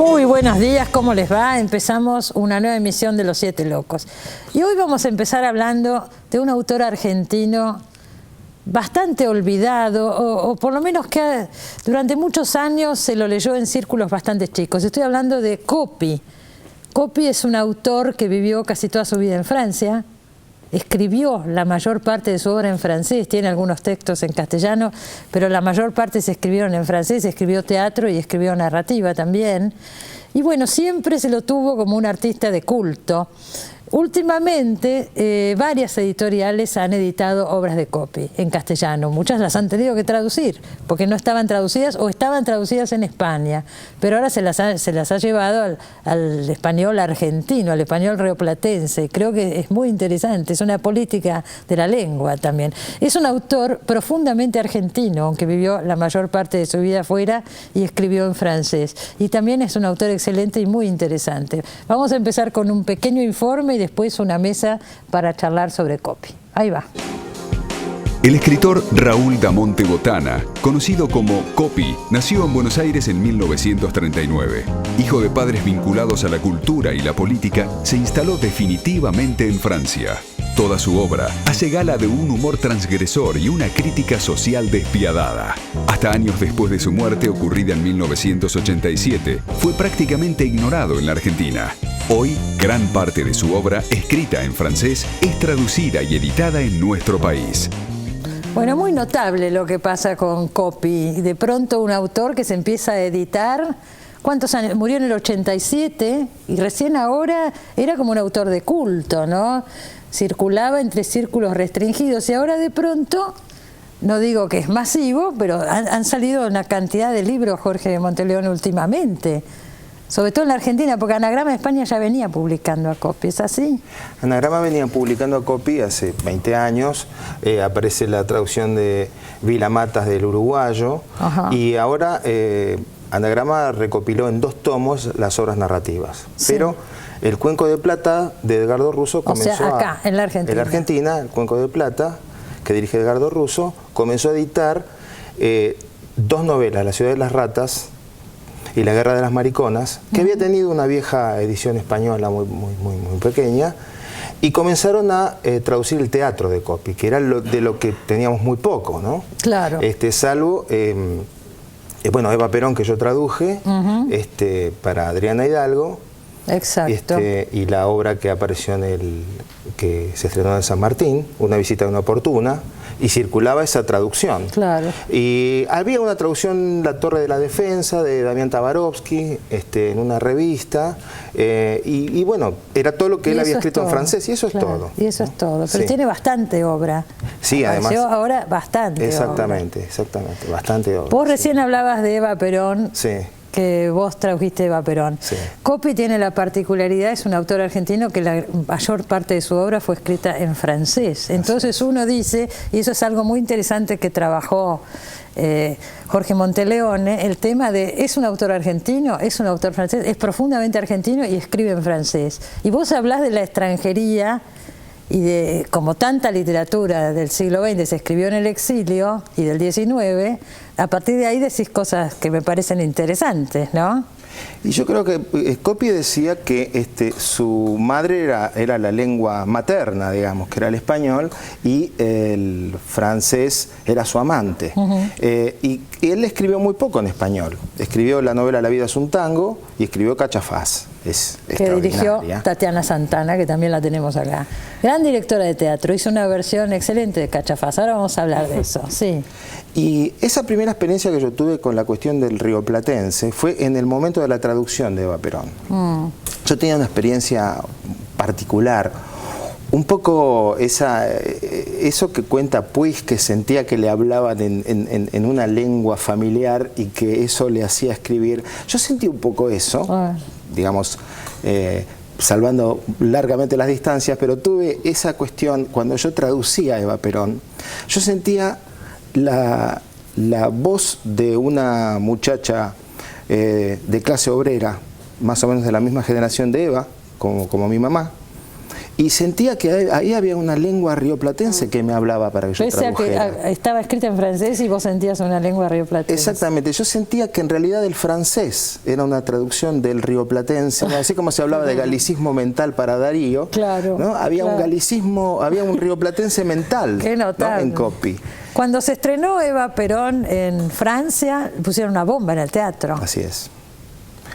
Muy buenos días, ¿cómo les va? Empezamos una nueva emisión de Los Siete Locos. Y hoy vamos a empezar hablando de un autor argentino bastante olvidado, o por lo menos que durante muchos años se lo leyó en círculos bastante chicos. Estoy hablando de Coppi. Coppi es un autor que vivió casi toda su vida en Francia. Escribió la mayor parte de su obra en francés, tiene algunos textos en castellano, pero la mayor parte se escribieron en francés, escribió teatro y escribió narrativa también. Y bueno, siempre se lo tuvo como un artista de culto. Últimamente, varias editoriales han editado obras de Coppi en castellano. Muchas las han tenido que traducir, porque no estaban traducidas o estaban traducidas en España. Pero ahora se las ha llevado al español argentino, al español rioplatense. Creo que es muy interesante, es una política de la lengua también. Es un autor profundamente argentino, aunque vivió la mayor parte de su vida afuera y escribió en francés. Y también es un autor excelente y muy interesante. Vamos a empezar con un pequeño informe y después una mesa para charlar sobre Coppi. Ahí va. El escritor Raúl Damonte Botana, conocido como Coppi, nació en Buenos Aires en 1939. Hijo de padres vinculados a la cultura y la política, se instaló definitivamente en Francia. Toda su obra hace gala de un humor transgresor y una crítica social despiadada. Hasta años después de su muerte, ocurrida en 1987, fue prácticamente ignorado en la Argentina. Hoy, gran parte de su obra, escrita en francés, es traducida y editada en nuestro país. Bueno, muy notable lo que pasa con Coppi. De pronto un autor que se empieza a editar. ¿Cuántos años? Murió en el 87 y recién ahora era como un autor de culto, ¿no? Circulaba entre círculos restringidos y ahora de pronto, no digo que es masivo, pero han salido una cantidad de libros Jorge Monteleón últimamente. Sobre todo en la Argentina, porque Anagrama de España ya venía publicando a Coppi, ¿es así? Anagrama venía publicando a Coppi hace 20 años, aparece la traducción de Vila Matas del uruguayo. Ajá. Y ahora Anagrama recopiló en 2 tomos las obras narrativas. Sí. Pero El Cuenco de Plata de Edgardo Russo comenzó acá, en la Argentina. En la Argentina, El Cuenco de Plata, que dirige Edgardo Russo, comenzó a editar 2 novelas, La Ciudad de las Ratas y La Guerra de las Mariconas, que había tenido una vieja edición española muy pequeña, y comenzaron a traducir el teatro de Coppi, que era de lo que teníamos muy poco, ¿no? Claro. Salvo, bueno, Eva Perón, que yo traduje, para Adriana Hidalgo. Exacto. Y la obra que apareció que se estrenó en San Martín, Una visita inoportuna, y circulaba esa traducción. Claro. Y había una traducción, La Torre de la Defensa, de Damián Tabarovsky, en una revista, y bueno, era todo lo que él había escrito en francés, y eso es todo. Y eso es todo, pero tiene bastante obra. Sí, además. Ahora bastante exactamente, bastante obra. Vos recién hablabas de Eva Perón. Sí. Que vos trajiste Eva Perón. Sí. Coppi tiene la particularidad, es un autor argentino que la mayor parte de su obra fue escrita en francés. Entonces uno dice, y eso es algo muy interesante que trabajó Jorge Monteleone, el tema de, ¿es un autor argentino? ¿Es un autor francés? Es profundamente argentino y escribe en francés. Y vos hablás de la extranjería y de, como tanta literatura del siglo XX se escribió en el exilio y del XIX, a partir de ahí decís cosas que me parecen interesantes, ¿no? Y yo creo que Coppi decía que su madre era la lengua materna, digamos, que era el español, y el francés era su amante. Y él escribió muy poco en español. Escribió la novela La vida es un tango y escribió Cachafaz. Que dirigió Tatiana Santana, que también la tenemos acá. Gran directora de teatro, hizo una versión excelente de Cachafaz. Ahora vamos a hablar de eso, sí. Y esa primera experiencia que yo tuve con la cuestión del rioplatense fue en el momento de la traducción de Eva Perón. Yo tenía una experiencia particular, un poco eso que cuenta Puig, que sentía que le hablaban en una lengua familiar y que eso le hacía escribir. Yo sentí un poco eso, digamos, salvando largamente las distancias, pero tuve esa cuestión cuando yo traducía a Eva Perón. Yo sentía la voz de una muchacha de clase obrera, más o menos de la misma generación de Eva, como mi mamá, y sentía que ahí había una lengua rioplatense que me hablaba para que yo tradujera. Que estaba escrita en francés y vos sentías una lengua rioplatense. Exactamente, yo sentía que en realidad el francés era una traducción del rioplatense, ¿no? Así como se hablaba de galicismo mental para Darío, claro, ¿no? Había un galicismo, había un rioplatense mental. Qué notable. ¿No? En Coppi. Cuando se estrenó Eva Perón en Francia, pusieron una bomba en el teatro. Así es,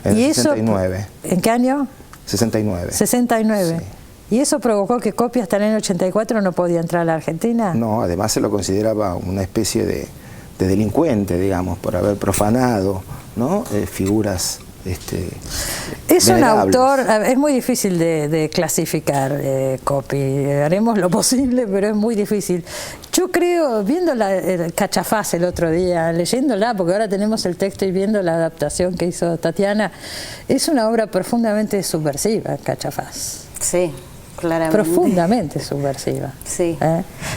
en el 69. ¿En qué año? 69. 69. Sí. ¿Y eso provocó que Coppi hasta el año 84 no podía entrar a la Argentina? No, además se lo consideraba una especie de delincuente, digamos, por haber profanado, ¿no? Figuras es un venerables. autor, es muy difícil de clasificar, Coppi. Haremos lo posible, pero es muy difícil. Yo creo, viendo el Cachafaz el otro día, leyéndola, porque ahora tenemos el texto y viendo la adaptación que hizo Tatiana, es una obra profundamente subversiva, Cachafaz. Sí. Claramente. Profundamente subversiva. Sí.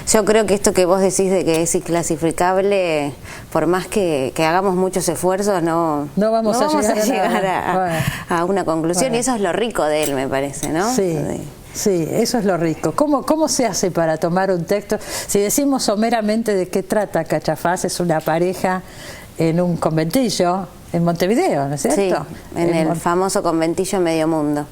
Yo creo que esto que vos decís de que es inclasificable, por más que hagamos muchos esfuerzos, no vamos a llegar a una conclusión. Bueno. Y eso es lo rico de él, me parece, ¿no? Sí. Sí, eso es lo rico. ¿Cómo se hace para tomar un texto? Si decimos someramente de qué trata Cachafaz, es una pareja en un conventillo en Montevideo, ¿no es cierto? Sí, en el famoso conventillo Medio Mundo.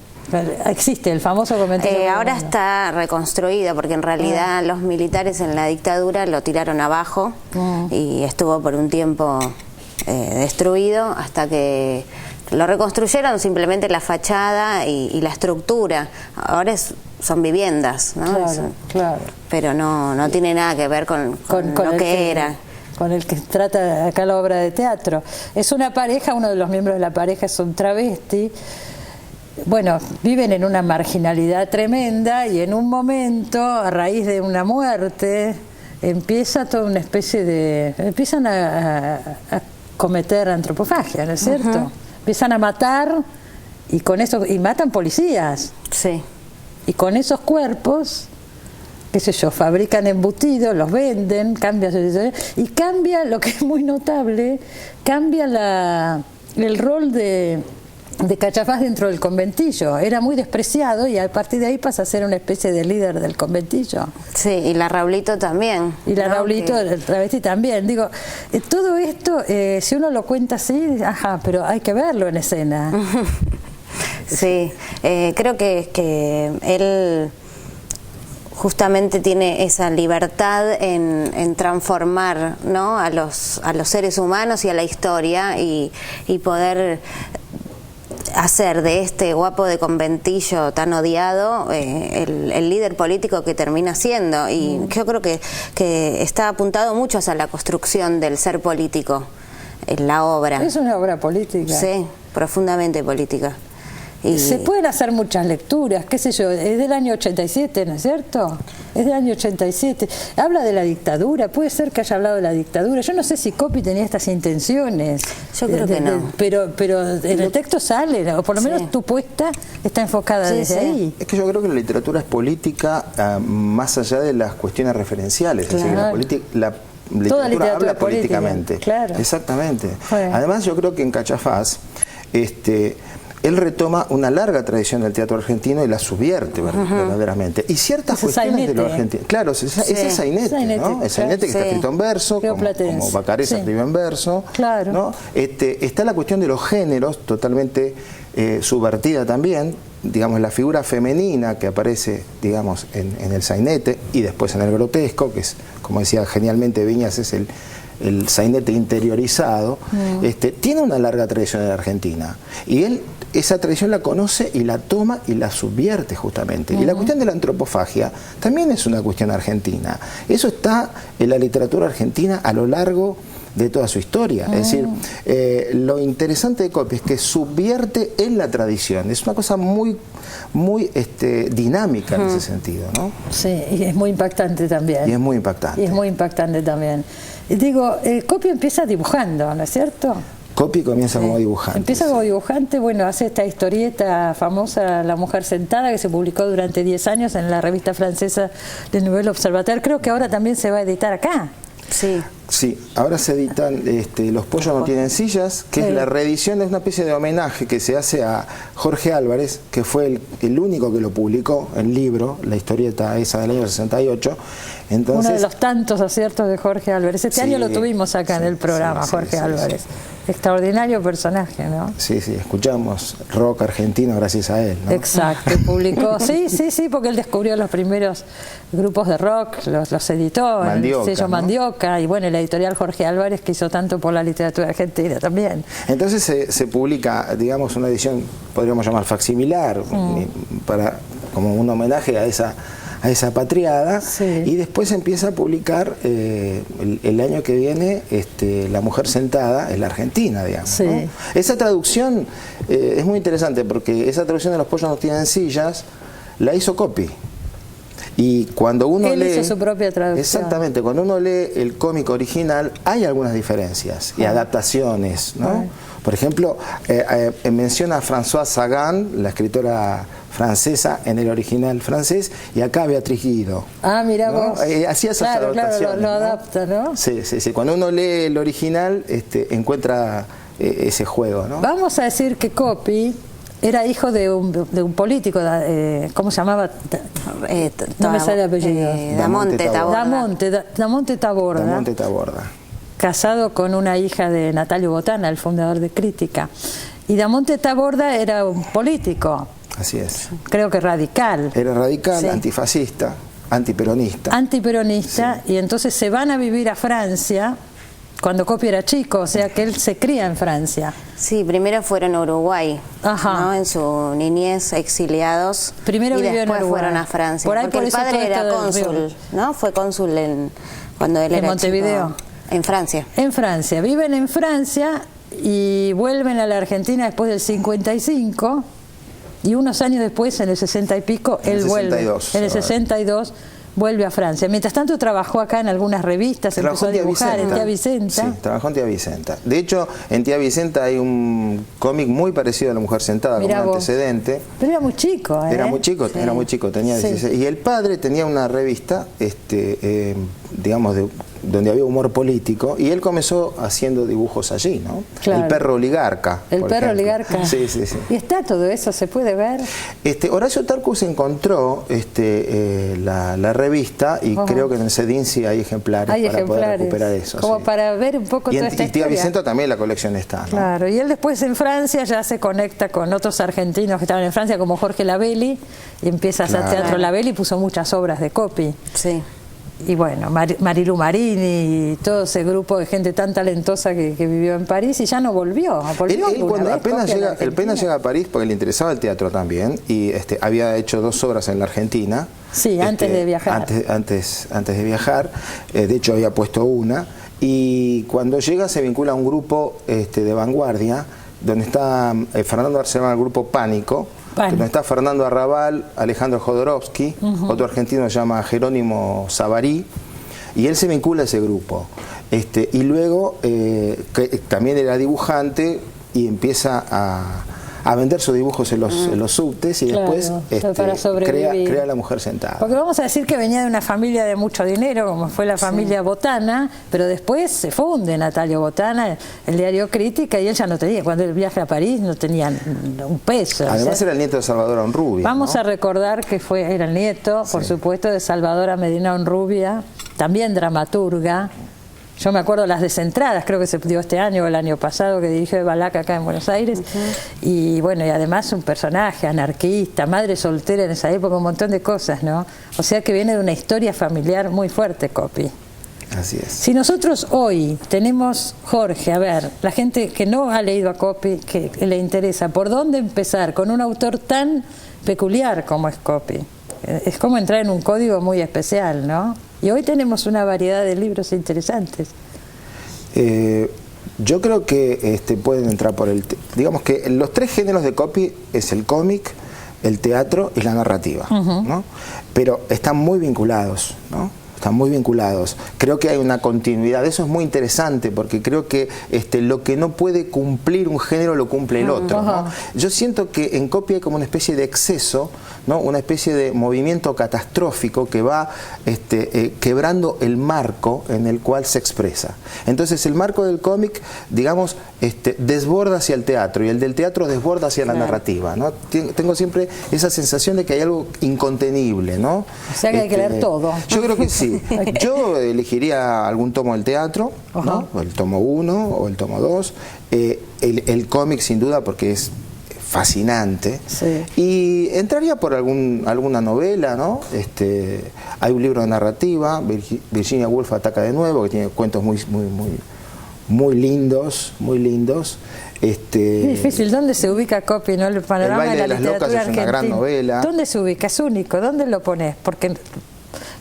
Existe el famoso conventillo. Ahora está reconstruido porque en realidad los militares en la dictadura lo tiraron abajo y estuvo por un tiempo destruido hasta que lo reconstruyeron, simplemente la fachada y la estructura. Ahora son viviendas, ¿no? Claro. Pero no tiene nada que ver con lo que era. Con el que trata acá la obra de teatro. Es una pareja, uno de los miembros de la pareja es un travesti. Bueno, viven en una marginalidad tremenda y en un momento, a raíz de una muerte, empieza toda una especie de... empiezan a cometer antropofagia, ¿no es cierto? Empiezan a matar y con eso y matan policías. Sí. Y con esos cuerpos, qué sé yo, fabrican embutidos, los venden, y cambia, lo que es muy notable, cambia el rol de Cachafaz dentro del conventillo. Era muy despreciado y a partir de ahí pasa a ser una especie de líder del conventillo. Sí, y la Raulito también. Y la Raulito, el travesti también. Digo, todo esto, si uno lo cuenta así, pero hay que verlo en escena. Sí, creo que él justamente tiene esa libertad en transformar, ¿no? a los seres humanos y a la historia y poder hacer de este guapo de conventillo tan odiado el líder político que termina siendo. Y yo creo que está apuntado mucho hacia la construcción del ser político en la obra. Es una obra política. Sí, profundamente política. Y se pueden hacer muchas lecturas, qué sé yo, es del año 87, ¿no es cierto? Es del año 87. Habla de la dictadura, puede ser que haya hablado de la dictadura. Yo no sé si Coppi tenía estas intenciones. Yo creo que no. Pero en el texto sale, o por lo menos tu puesta está enfocada desde ahí. Es que yo creo que la literatura es política más allá de las cuestiones referenciales. Claro. Es decir, la literatura habla políticamente. Claro. Exactamente. Bueno. Además, yo creo que en Cachafaz, él retoma una larga tradición del teatro argentino y la subvierte verdaderamente. Y ciertas cuestiones de lo argentino. Claro, ese sainete, ¿no? El sainete que está escrito en verso, como Bacareza escribió en verso. Claro. ¿no? Está la cuestión de los géneros, totalmente subvertida también. Digamos, la figura femenina que aparece, digamos, en el sainete y después en el grotesco, que es, como decía genialmente Viñas, es el sainete interiorizado, tiene una larga tradición en la Argentina. Y él esa tradición la conoce y la toma y la subvierte justamente. Y la cuestión de la antropofagia también es una cuestión argentina. Eso está en la literatura argentina a lo largo de toda su historia. Es decir, lo interesante de Coppi es que subvierte en la tradición. Es una cosa muy dinámica en ese sentido, ¿no? Sí, y es muy impactante también. Y es muy impactante. Y es muy impactante también. Digo, Coppi empieza dibujando, ¿no es cierto? Coppi comienza como dibujante. Empieza como dibujante, bueno, hace esta historieta famosa, La mujer sentada, que se publicó durante 10 años en la revista francesa Le Nouvel Observateur. Creo que ahora también se va a editar acá. Sí. Sí, ahora se editan Los pollos no tienen sillas, que es la reedición, es una especie de homenaje que se hace a Jorge Álvarez, que fue el único que lo publicó, el libro, la historieta esa del año 68. Entonces, uno de los tantos aciertos de Jorge Álvarez. Este año lo tuvimos acá en el programa, Jorge Álvarez. Extraordinario personaje, ¿no? Sí, escuchamos rock argentino gracias a él, ¿no? Exacto, publicó, sí, porque él descubrió los primeros grupos de rock, los editó Mandioca, en el sello ¿no? Mandioca, y bueno, la editorial Jorge Álvarez, que hizo tanto por la literatura argentina también. Entonces se publica, digamos, una edición, podríamos llamar facsimilar, como un homenaje a esa patriada, y después empieza a publicar el año que viene La mujer sentada en la Argentina, digamos, ¿no? Esa traducción es muy interesante porque esa traducción de Los pollos no tienen sillas la hizo Coppi. Y cuando uno Él lee, hizo su propia traducción. Exactamente, cuando uno lee el cómic original hay algunas diferencias y adaptaciones, ¿no? Por ejemplo, menciona a Françoise Sagan, la escritora francesa, en el original francés, y acá Beatriz Guido. Ah, mira ¿no? vos. Hacía esas adaptaciones. Claro, lo adapta, ¿no? Sí. Cuando uno lee el original, encuentra ese juego, ¿no? Vamos a decir que Coppi era hijo de un político, ¿cómo se llamaba? No me sale el apellido. Damonte Taborda. Damonte Taborda. Damonte Taborda. Casado con una hija de Natalio Botana, el fundador de Crítica. Y Damonte Taborda era un político. Así es. Creo que radical. Era radical, antifascista, antiperonista. Antiperonista, y entonces se van a vivir a Francia cuando Coppi era chico, o sea que él se cría en Francia. Sí, primero fueron a Uruguay, ¿no? En su niñez exiliados. Primero y vivió en después Uruguay. fueron a Francia. Por ahí, porque por el eso padre todo era esto del cónsul, ¿no? Fue cónsul cuando él era Montevideo. chico. En Francia. En Francia. Viven en Francia y vuelven a la Argentina después del 55, y unos años después, en el 60 y pico, él vuelve. En el 62 vuelve a Francia. Mientras tanto trabajó acá en algunas revistas, empezó a dibujar en Tía Vicenta. Sí, trabajó en Tía Vicenta. De hecho, en Tía Vicenta hay un cómic muy parecido a La mujer sentada, como un antecedente. Pero era muy chico, ¿eh? Era muy chico, tenía 16. Y el padre tenía una revista, digamos, donde había humor político, y él comenzó haciendo dibujos allí, ¿no? Claro. El perro oligarca. El perro oligarca. Sí. ¿Y está todo eso? ¿Se puede ver? Horacio Tarcus encontró la revista, y creo que en el CEDINSI hay ejemplares para poder recuperar eso. Como para ver un poco toda esta historia. Y Tía historia. Vicenta también la colección está, ¿no? Claro, y él después en Francia ya se conecta con otros argentinos que estaban en Francia, como Jorge Labelli, y empieza a hacer teatro Labelli, puso muchas obras de Coppi. Sí. Y bueno, Marilu Marini y todo ese grupo de gente tan talentosa que vivió en París, y ya no volvió. Él cuando apenas llega a París, porque le interesaba el teatro también, y había hecho 2 obras en la Argentina. Sí, antes de viajar. Antes de viajar, de hecho había puesto una, y cuando llega se vincula a un grupo de vanguardia, donde está Fernando Arcelana, el grupo Pánico, donde está Fernando Arrabal, Alejandro Jodorowsky, otro argentino se llama Jerónimo Savary, y él se vincula a ese grupo. Y luego, que también era dibujante, y empieza a vender sus dibujos en los subtes, y después crea La mujer sentada. Porque vamos a decir que venía de una familia de mucho dinero, como fue la familia Botana, pero después se funde Natalio Botana, el diario Crítica, y él ya no tenía, cuando él viaja a París no tenía un peso. Además era el nieto de Salvador Onrubia. Vamos a recordar que era el nieto, por supuesto, de Salvadora Medina Onrubia, también dramaturga. Yo me acuerdo las desentradas, creo que se dio este año o el año pasado, que dirigió Balaca acá en Buenos Aires. Y bueno, y además un personaje anarquista, madre soltera en esa época, un montón de cosas, ¿no? O sea que viene de una historia familiar muy fuerte, Coppi. Así es. Si nosotros hoy tenemos, Jorge, a ver, la gente que no ha leído a Coppi, que le interesa, ¿por dónde empezar con un autor tan peculiar como es Coppi? Es como entrar en un código muy especial, ¿no? Y hoy tenemos una variedad de libros interesantes. Yo creo que pueden entrar por digamos que los 3 géneros de Coppi es el cómic, el teatro y la narrativa, ¿no? Pero están muy vinculados, ¿no? están muy vinculados. Creo que hay una continuidad, eso es muy interesante, porque creo que lo que no puede cumplir un género lo cumple el otro, ¿no? Yo siento que en Copy hay como una especie de exceso, ¿no? Una especie de movimiento catastrófico que va quebrando el marco en el cual se expresa. Entonces el marco del cómic, digamos, desborda hacia el teatro, y el del teatro desborda hacia la narrativa, ¿no? Tengo siempre esa sensación de que hay algo incontenible, ¿no? O sea que hay que leer todo. Yo creo que sí. Yo elegiría algún tomo del teatro, ¿no? O el tomo 1 o el tomo 2. El cómic sin duda, porque es fascinante. Sí. Y entraría por alguna novela, ¿no? Hay un libro de narrativa, Virginia Woolf ataca de nuevo, que tiene cuentos muy lindos, muy lindos. Es difícil. ¿Dónde se ubica Copy, no? El panorama El baile de la de las locas literatura es una argentina. gran novela. ¿Dónde se ubica? Es único. ¿Dónde lo pones? Porque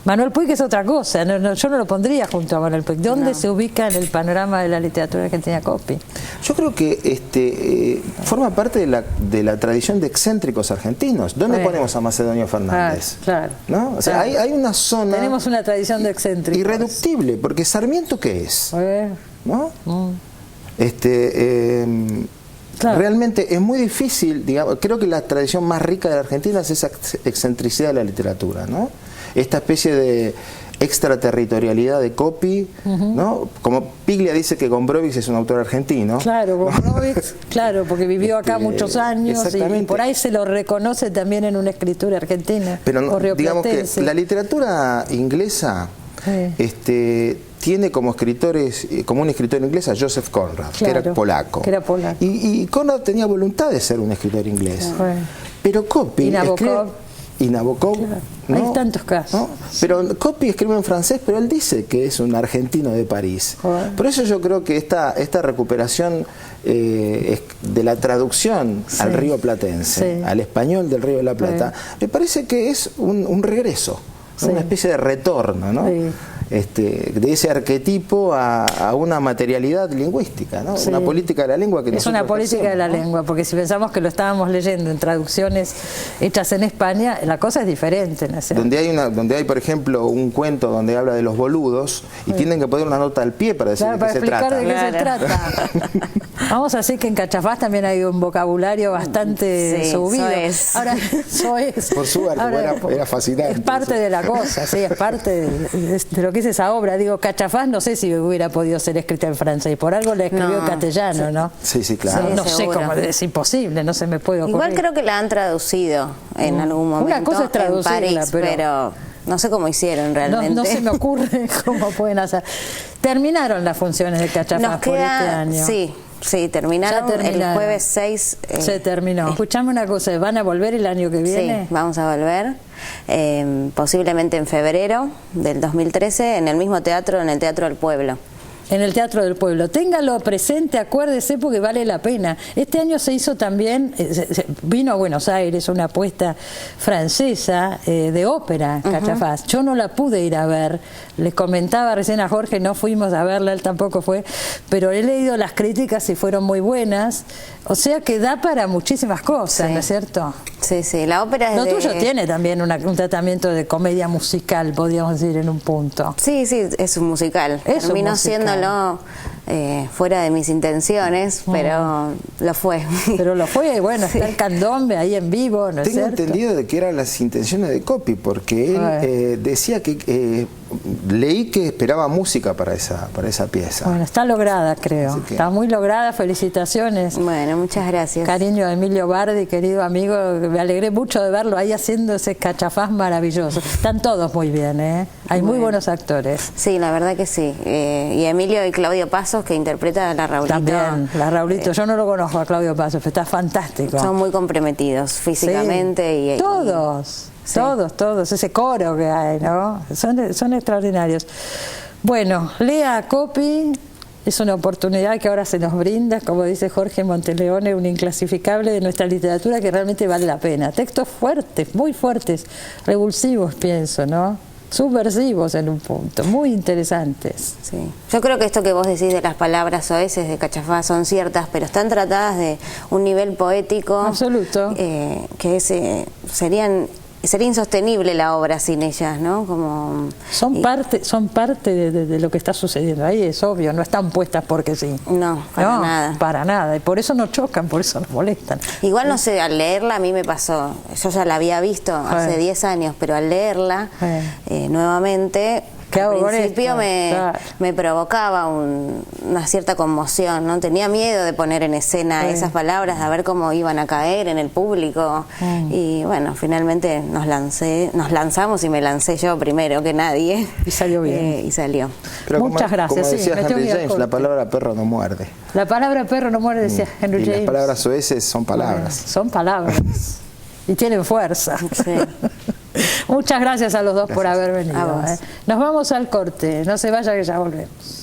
Manuel Puig es otra cosa. Yo no lo pondría junto a Manuel Puig. ¿Dónde se ubica en el panorama de la literatura argentina Copy? Yo creo que forma parte de la tradición de excéntricos argentinos. ¿Dónde ponemos a Macedonio Fernández? Claro. ¿No? O sea, hay una zona... Tenemos una tradición de excéntricos. Irreductible, porque Sarmiento, ¿qué es? ¿No? Claro. Realmente es muy difícil, digamos, creo que la tradición más rica de la Argentina es esa excentricidad de la literatura, ¿no? Esta especie de extraterritorialidad de Copy, ¿no? Como Piglia dice que Gombrowicz es un autor argentino. Claro, Gombrowicz, claro, porque vivió acá muchos años y por ahí se lo reconoce también en una escritura argentina. Pero digamos que la literatura inglesa tiene como un escritor inglés a Joseph Conrad, que era polaco. Y Conrad tenía voluntad de ser un escritor inglés. Pero Copy y Nabokov, ¿no? Hay tantos casos. ¿No? Pero Copy escribe en francés, pero él dice que es un argentino de París. Por eso yo creo que esta recuperación de la traducción al rioplatense, al español del Río de la Plata, me parece que es un regreso, una especie de retorno, ¿no? De ese arquetipo a una materialidad lingüística, ¿no? Una política de la lengua que es una política de la lengua, porque si pensamos que lo estábamos leyendo en traducciones hechas en España, la cosa es diferente, ¿no? Donde hay, por ejemplo, un cuento donde habla de los boludos y tienen que poner una nota al pie para decir de qué se trata. De qué se trata. Vamos a decir que en Cachafaz también hay un vocabulario bastante subido. Ahora, Por su era fascinante. Es parte de la cosa, es parte de lo que es esa obra. Digo, Cachafaz no sé si hubiera podido ser escrita en francés, por algo la escribió en castellano, ¿no? Sí, claro. No sé cómo, es imposible, no se me puede ocurrir. Igual creo que la han traducido en algún momento. Una cosa es traducirla, en París, pero no sé cómo hicieron realmente. No se me ocurre cómo pueden hacer. Terminaron las funciones de Cachafaz por este año. Sí, terminaron el jueves 6. Se terminó. Escuchame una cosa, ¿van a volver el año que viene? Sí, vamos a volver, posiblemente en febrero del 2013, en el mismo teatro, en el Teatro del Pueblo. En el Teatro del Pueblo. Téngalo presente, acuérdese, porque vale la pena. Este año se hizo también, vino a Buenos Aires una apuesta francesa de ópera, Cachafaz. Yo no la pude ir a ver. Les comentaba recién a Jorge, no fuimos a verla, él tampoco fue, pero he leído las críticas y fueron muy buenas. O sea que da para muchísimas cosas, ¿no es cierto? Sí, la ópera es Lo tuyo tiene también un tratamiento de comedia musical, podríamos decir, en un punto. Sí, es un musical. Terminó siéndolo fuera de mis intenciones, pero lo fue. Pero lo fue, bueno, está el candombe ahí en vivo, ¿no es cierto? Tengo entendido de que eran las intenciones de Copy, porque él decía que leí que esperaba música para esa pieza. Bueno, está lograda, creo. Está muy lograda, felicitaciones. Bueno, muchas gracias. Cariño a Emilio Bardi, querido amigo, me alegré mucho de verlo ahí haciendo ese Cachafaz maravilloso. Están todos muy bien, ¿eh? Hay muy buenos actores. Sí, la verdad que sí. Y Emilio y Claudio Pasos, que interpreta a la Raulito. También, la Raulito. Yo no lo conozco a Claudio Pasos, pero está fantástico. Son muy comprometidos físicamente. Todos, ese coro que hay, ¿no? Son extraordinarios. Bueno, lea Copy, es una oportunidad que ahora se nos brinda, como dice Jorge Monteleone, un inclasificable de nuestra literatura que realmente vale la pena. Textos fuertes, muy fuertes, revulsivos, pienso, ¿no? Subversivos en un punto, muy interesantes. Sí. Yo creo que esto que vos decís de las palabras soeces de Cachafaz son ciertas, pero están tratadas de un nivel poético absoluto, que serían sería insostenible la obra sin ellas, ¿no? Como, son parte de lo que está sucediendo ahí, es obvio, no están puestas porque sí. No, para nada. Para nada, y por eso nos chocan, por eso nos molestan. Igual, no sé, al leerla a mí me pasó, yo ya la había visto hace 10 años, pero al leerla nuevamente... Al principio me provocaba una cierta conmoción, ¿no? Tenía miedo de poner en escena esas palabras, de ver cómo iban a caer en el público. Y bueno, finalmente nos lanzamos y me lancé yo primero que nadie. Y salió bien. Y salió. Pero muchas gracias. Como decía Henry James, la palabra perro no muerde. La palabra perro no muerde, decía Henry James. Y las palabras soeces son palabras. Son palabras. Y tienen fuerza. Sí. Muchas gracias a los dos por haber venido. Nos vamos al corte, no se vaya que ya volvemos.